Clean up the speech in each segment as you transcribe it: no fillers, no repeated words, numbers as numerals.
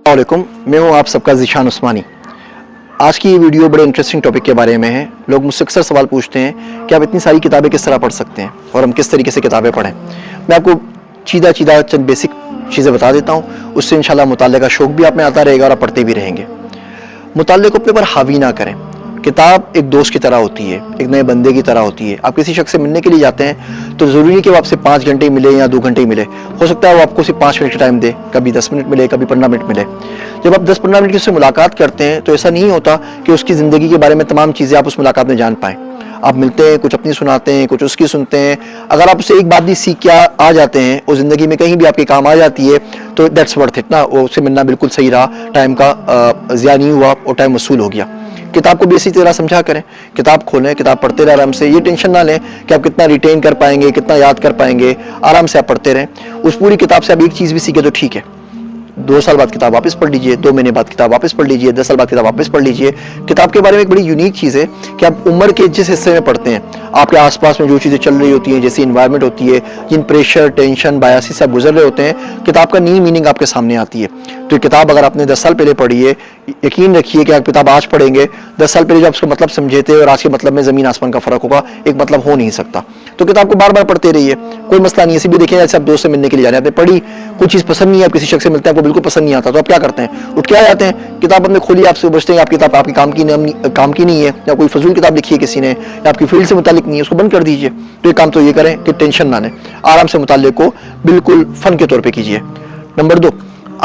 السلام علیکم، میں ہوں آپ سب کا ذیشان عثمانی۔ آج کی یہ ویڈیو بڑے انٹرسٹنگ ٹاپک کے بارے میں ہے۔ لوگ مجھ سے اکثر سوال پوچھتے ہیں کہ آپ اتنی ساری کتابیں کس طرح پڑھ سکتے ہیں اور ہم کس طریقے سے کتابیں پڑھیں۔ میں آپ کو چیدہ چند بیسک چیزیں بتا دیتا ہوں، اس سے انشاءاللہ مطالعے کا شوق بھی آپ میں آتا رہے گا اور آپ پڑھتے بھی رہیں گے۔ مطالعے کو اپنے پر حاوی نہ کریں۔ کتاب ایک دوست کی طرح ہوتی ہے، ایک نئے بندے کی طرح ہوتی ہے۔ آپ کسی شخص سے ملنے کے لیے جاتے ہیں تو ضروری نہیں کہ وہ آپ سے 5 گھنٹے ملے یا 2 گھنٹے ملے، ہو سکتا ہے وہ آپ کو صرف 5 منٹ کا ٹائم دے، کبھی 10 منٹ ملے، کبھی 15 منٹ ملے۔ جب آپ 10-15 منٹ کی اس سے ملاقات کرتے ہیں تو ایسا نہیں ہوتا کہ اس کی زندگی کے بارے میں تمام چیزیں آپ اس ملاقات میں جان پائیں۔ آپ ملتے ہیں، کچھ اپنی سناتے ہیں، کچھ اس کی سنتے ہیں۔ اگر آپ اسے ایک بات بھی سیکھ کے آ جاتے ہیں اور زندگی میں کہیں بھی آپ کے کام آ جاتی ہے تو دیٹس ورتھ اٹ نا، وہ سے ملنا بالکل صحیح رہا، ٹائم کا ضیاع نہیں ہوا اور ٹائم وصول ہو گیا۔ کتاب کو بھی اسی طرح سمجھا کریں، کتاب کھولیں، کتاب پڑھتے رہیں آرام سے۔ یہ ٹینشن نہ لیں کہ آپ کتنا ریٹین کر پائیں گے، کتنا یاد کر پائیں گے، آرام سے آپ پڑھتے رہیں۔ اس پوری کتاب سے آپ ایک چیز بھی سیکھیں تو ٹھیک ہے، 2 سال بعد کتاب واپس پڑھ لیجئے، 2 مہینے بعد کتاب واپس پڑھ لیجئے، 10 سال بعد کتاب واپس پڑھ لیجئے۔ کتاب کے بارے میں ایک بڑی یونیک چیز ہے کہ آپ عمر کے جس حصے میں پڑھتے ہیں، آپ کے آس پاس میں جو چیزیں چل رہی ہوتی ہیں، جیسی انوائرمنٹ ہوتی ہے، جن پریشر، ٹینشن، بایاسی سے آپ گزر رہے ہوتے ہیں، کتاب کا نئی میننگ آپ کے سامنے آتی ہے۔ تو یہ کتاب اگر آپ نے 10 سال پہلے پڑھی ہے، یقین رکھیے کہ آپ کتاب آج پڑھیں گے، 10 سال پہلے جو آپ اس کا مطلب سمجھے تھے اور آج کے مطلب میں زمین آسمان کا فرق ہوگا، ایک مطلب ہو نہیں سکتا۔ تو کتاب کو بار بار پڑھتے رہیے، کوئی مسئلہ نہیں ہے۔ ایسے بھی دیکھیں جیسے آپ دوست سے ملنے کے لیے جا رہے ہیں، آپ نے پڑھی، کوئی چیز پسند نہیں ہے، آپ کسی شخص سے ملتے ہیں، آپ کو بالکل پسند نہیں آتا، تو آپ کیا کرتے ہیں؟ اٹھ کے آ جاتے ہیں، کتاب اپنے کھولی، آپ سے بچتے ہیں، آپ کی کتاب آپ کے کام کی نہیں ہے، یا کوئی فضول کتاب لکھی ہے کسی نے، یا آپ کی فیلڈ سے متعلق نہیں ہے، اس کو بند کر دیجئے۔ تو ایک کام تو یہ کریں کہ ٹینشن نہ لیں، آرام سے مطالعے کو بالکل فن کے طور پہ کیجئے۔ نمبر 2،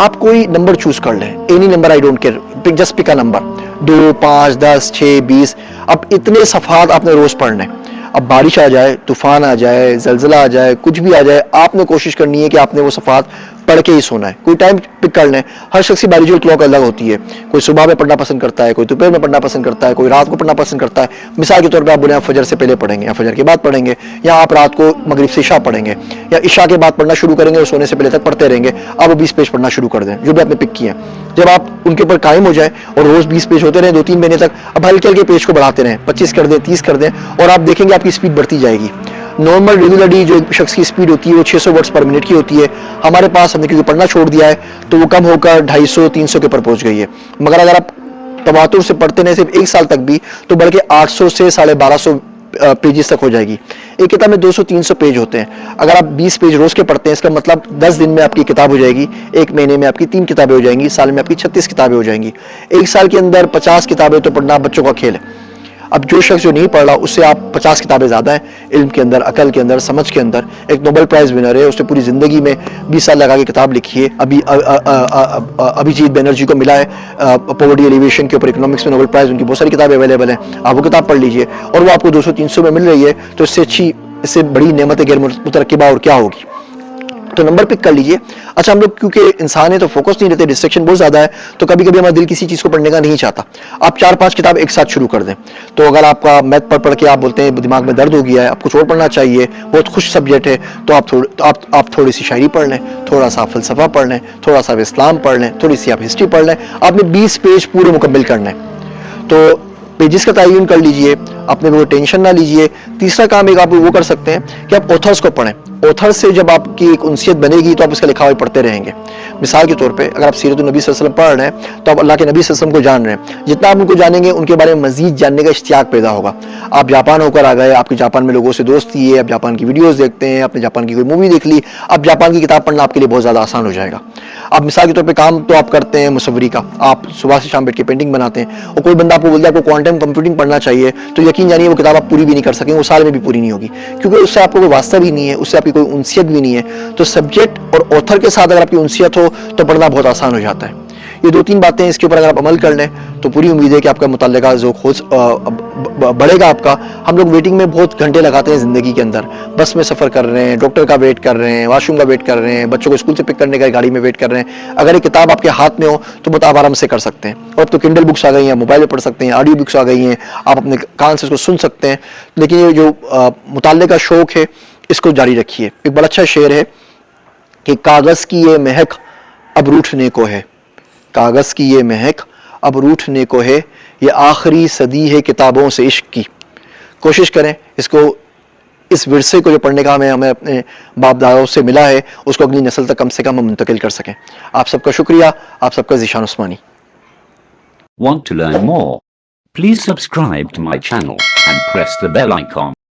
آپ کوئی نمبر چوز کر لیں، any number, I don't care, just pick a number, 2، 5، 10، 6، 20۔ اب اتنے صفحات آپ نے روز پڑھنے۔ اب بارش آ جائے، طوفان آ جائے، زلزلہ آ جائے، کچھ بھی آ جائے، آپ نے کوشش کرنی ہے کہ آپ نے وہ صفحات پڑھ کے ہی سونا ہے۔ کوئی ٹائم پک کر لیں، ہر شخص کی بایولوجیکل کلاک الگ ہوتی ہے، کوئی صبح میں پڑھنا پسند کرتا ہے، کوئی دوپہر میں پڑھنا پسند کرتا ہے، کوئی رات کو پڑھنا پسند کرتا ہے۔ مثال کے طور پہ آپ بولیں آپ فجر سے پہلے پڑھیں گے یا فجر کے بعد پڑھیں گے، یا آپ رات کو مغرب سے عشاء پڑھیں گے، یا عشاء کے بعد پڑھنا شروع کریں گے اور سونے سے پہلے تک پڑھتے رہیں گے۔ آپ وہ 20 پیج پڑھنا شروع کر دیں جو بھی آپ نے پک کیے ہیں۔ جب آپ ان کے اوپر قائم ہو جائیں اور روز 20 پیج ہوتے رہیں 2-3 مہینے تک، اب ہلکے ہلکے پیج کو بڑھاتے رہیں، 25 کر دیں، 30 کر دیں، اور آپ دیکھیں گے آپ کی سپیڈ بڑھتی جائے گی۔ نارمل ریگولرلی جو شخص کی سپیڈ ہوتی ہے وہ 600 ورڈز پر منٹ کی ہوتی ہے۔ ہمارے پاس ہم نے کیونکہ پڑھنا چھوڑ دیا ہے تو وہ کم ہو کر 250-300 کے اوپر پہنچ گئی ہے۔ مگر اگر آپ تواتر سے پڑھتے ہیں صرف 1 سال تک بھی تو بڑھ کے 800 سے 1250 پیجز تک ہو جائے گی۔ ایک کتاب میں 200-300 پیج ہوتے ہیں۔ اگر آپ 20 پیج روز کے پڑھتے ہیں، اس کا مطلب 10 دن میں آپ کی کتاب ہو جائے گی، 1 مہینے میں آپ کی 3 کتابیں ہو جائیں گی، سال میں آپ کی 36 کتابیں ہو جائیں گی۔ 1 سال کے اندر 50 کتابیں تو پڑھنا بچوں کا کھیل ہے۔ اب جو شخص جو نہیں پڑھ رہا اس سے آپ 50 کتابیں زیادہ ہیں، علم کے اندر، عقل کے اندر، سمجھ کے اندر۔ ایک نوبل پرائز ونر ہے، اس نے پوری زندگی میں 20 سال لگا کے کتاب لکھی ہے۔ ابھیجیت بینرجی کو ملا ہے پاورٹی ایلیویشن کے اوپر اکنامکس میں نوبل پرائز، ان کی بہت ساری کتابیں اویلیبل ہیں، آپ وہ کتاب پڑھ لیجئے، اور وہ آپ کو 200-300 میں مل رہی ہے تو اس سے اچھی، اس سے بڑی نعمت غیر مترقبہ اور کیا ہوگی؟ تو نمبر پک کر لیجئے۔ اچھا، ہم لوگ کیونکہ انسان ہے تو فوکس نہیں رہتے، ڈسٹریکشن بہت زیادہ ہے، تو کبھی کبھی ہمارا دل کسی چیز کو پڑھنے کا نہیں چاہتا۔ آپ 4-5 کتاب ایک ساتھ شروع کر دیں۔ تو اگر آپ کا میتھ پڑھ کے آپ بولتے ہیں دماغ میں درد ہو گیا ہے، آپ کچھ اور پڑھنا چاہیے، بہت خوش سبجیکٹ ہے، تو آپ تھوڑی سی شاعری پڑھ لیں، تھوڑا سا فلسفہ پڑھ لیں، تھوڑا سا اسلام پڑھ لیں، تھوڑی سی آپ ہسٹری پڑھ لیں۔ آپ نے 20 پیج پورے مکمل کرنے، تو پیجز کا تعین کر لیجئے، اپنے وہ ٹینشن نہ لیجئے۔ تیسرا کام ایک آپ وہ کر سکتے ہیں کہ آپ آتھرز کو پڑھیں۔ آتھر سے جب آپ کی ایک انسیت بنے گی تو آپ اس کا لکھا ہوا پڑھتے رہیں گے۔ مثال کے طور پہ اگر آپ سیرت النبی صلی اللہ علیہ وسلم پڑھ رہے ہیں تو آپ اللہ کے نبی صلی اللہ علیہ وسلم کو جان رہے ہیں، جتنا آپ ان کو جانیں گے ان کے بارے میں مزید جاننے کا اشتیاق پیدا ہوگا۔ آپ جاپان ہو کر آ گئے، آپ کی جاپان میں لوگوں سے دوستی ہے، آپ جاپان کی ویڈیوز دیکھتے ہیں، آپ نے جاپان کی کوئی مووی دیکھ لی، اب جاپان کی کتاب پڑھنا آپ کے لیے بہت زیادہ آسان ہو جائے گا۔ آپ مثال کے طور پہ کام تو آپ کرتے ہیں مصوری کا، آپ صبح سے شام بیٹھ کے پینٹنگ بناتے ہیں، اور کوئی بندہ آپ کو بولتا ہے آپ کو کوانٹم کمپیوٹنگ پڑھنا چاہیے، تو یقین جانیے وہ کتاب آپ پوری بھی نہیں کر سکیں، وہ سال میں بھی پوری نہیں ہوگی، کیونکہ اس سے آپ کو کوئی واسطہ بھی نہیں ہے، اس سے آپ کی کوئی انسیت بھی نہیں ہے۔ تو سبجیکٹ اور آتھر کے ساتھ اگر آپ کی انسیت ہو تو پڑھنا بہت آسان ہو جاتا ہے۔ یہ 2-3 باتیں اس کے اوپر اگر آپ عمل کر لیں تو پوری امید ہے کہ آپ کا مطالعے کا ذوق بڑھے گا آپ کا۔ ہم لوگ ویٹنگ میں بہت گھنٹے لگاتے ہیں زندگی کے اندر، بس میں سفر کر رہے ہیں، ڈاکٹر کا ویٹ کر رہے ہیں، واش روم کا ویٹ کر رہے ہیں، بچوں کو اسکول سے پک کرنے کا گاڑی میں ویٹ کر رہے ہیں۔ اگر ایک کتاب آپ کے ہاتھ میں ہو تو بہت آرام سے کر سکتے ہیں، اور اب تو کنڈل بکس آ گئی ہیں، موبائل پہ پڑھ سکتے ہیں، آڈیو بکس آ گئی ہیں، آپ اپنے کان سے اس کو سن سکتے ہیں۔ لیکن یہ جو مطالعے کا شوق ہے اس کو جاری رکھیے۔ ایک بڑا اچھا شعر ہے کہ کاغذ کی یہ مہک اب روٹھنے کو ہے، کاغذ کی یہ مہک اب روٹھنے کو ہے، یہ آخری صدی ہے کتابوں سے عشق کی۔ کوشش کریں اس کو اس ورثے کو جو پڑھنے کا ہمیں اپنے باپ داداؤں سے ملا ہے اس کو اگلی نسل تک کم سے کم ہم منتقل کر سکیں. آپ سب کا شکریہ. آپ سب کا Zeeshan Usmani. Want to learn more? Please subscribe to my channel and press the bell icon.